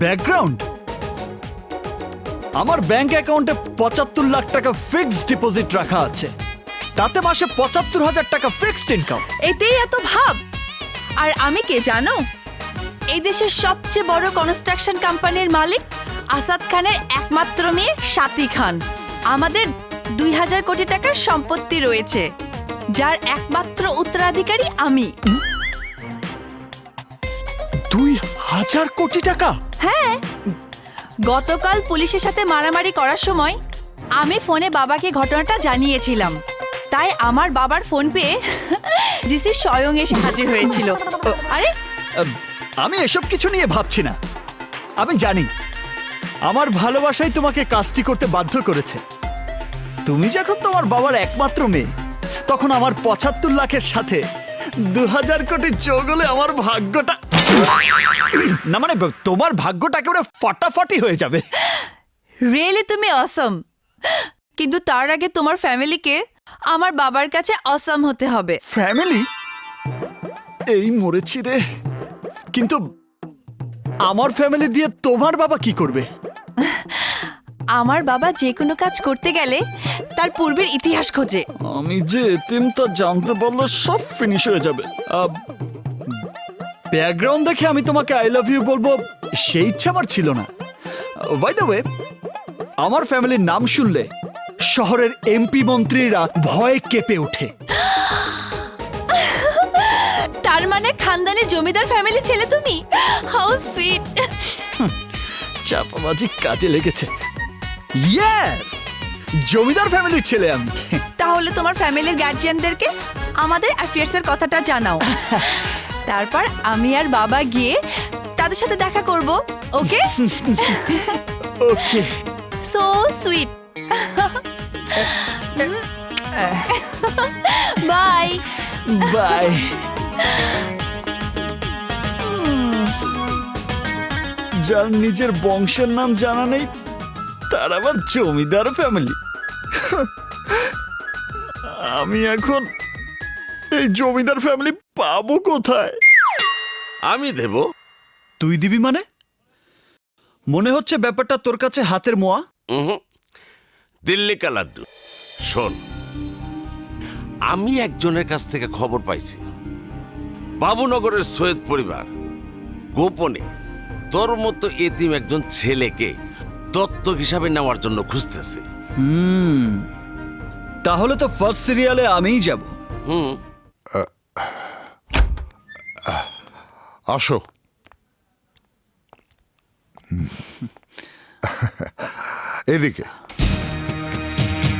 Background? আমার bank অ্যাকাউন্টে ৭৫ লাখ টাকা ফিক্সড ডিপোজিট রাখা আছে, তাতে মাসে ৭৫,০০০ টাকা ফিক্সড ইনকাম। এতেই এত ভাব? আর আমি কে জানো? এই দেশের সবচেয়ে বড় কনস্ট্রাকশন কোম্পানির মালিক আসাদ খানের একমাত্র মেয়ে স্বাতী খান। আমাদের ২০০০ কোটি টাকার সম্পত্তি রয়েছে, যার একমাত্র উত্তরাধিকারী আমি। ২০০০ কোটি টাকা? হ্যাঁ, গতকাল পুলিশের সাথে মারামারি করার সময় আমি ফোনে বাবাকে ঘটনাটা জানিয়েছিলাম, তাই আমার বাবার ফোন পেয়ে ডিসি স্বয়ং এসে হাজির হয়েছিল। আরে আমি এসব কিছু নিয়ে ভাবছি না। আমি জানি আমার ভালোবাসাই তোমাকে কাজটি করতে বাধ্য করেছে। তুমি যখন তোমার বাবার একমাত্র মেয়ে, তখন আমার ৭৫ লাখের সাথে ২০০০ কোটি যোগ হলে আমার ভাগ্যটা না, মানে তোমার ভাগ্যটা একেবারে ফাটাফাটি হয়ে যাবে। রিয়েলি তুমি অসম, কিন্তু তার আগে তোমার ফ্যামিলিকে আমার বাবার কাছে অসম হতে হবে। ফ্যামিলি? এই মরেছি রে। কিন্তু আমার ফ্যামিলি দিয়ে তোমার বাবা কি করবে? আমার বাবা যে কোনো কাজ করতে গেলে তার পূর্বের ইতিহাস খোঁজে। আমি যে এতিমটা জানতে পারলে সব ফিনিশ হয়ে যাবে। ব্যাকগ্রাউন্ড দেখে আমি তোমাকে আই লাভ ইউ বলবো সেই ইচ্ছা আমার ছিল না। বাই দ্য ওয়ে, আমার ফ্যামিলির নাম শুনলে শহরের এমপি মন্ত্রীরা ভয়ে কেঁপে ওঠে। তার মানে খানদানি জমিদার ফ্যামিলি ছেলে তুমি? How sweet. চাপাবাজি কাজে লেগেছে। ইয়েস, জমিদার ফ্যামিলির ছেলে আমি। তাহলে তোমার ফ্যামিলির গার্জিয়ানদেরকে আমাদের অ্যাফেয়ার্সের কথাটা জানাও, তারপর আমি আর বাবা গিয়ে তাদের সাথে দেখা করব। Okay? Okay. So sweet. Bye bye. যার নিজের বংশের নাম জানা নেই, তার আবার জমিদার ফ্যামিলি। আমি এখন এই জমিদার ফ্যামিলি পাবো কোথায়? আমি দেব। তুই দিবি মানে? মনে হচ্ছে ব্যাপারটা তোর কাছে হাতের মোয়া। দিল্লি কা লাড্ডু। শোন, আমি একজনের কাছ থেকে খবর পাইছি, বাবুনগরের সৈয়দ পরিবার গোপনে তোর মতো এতিম একজন ছেলেকে দত্তক হিসাবে নেওয়ার জন্য খুঁজতেছে। তাহলে তো ফার্স্ট সিরিয়ালে আমিই যাব। আসো। এদিকে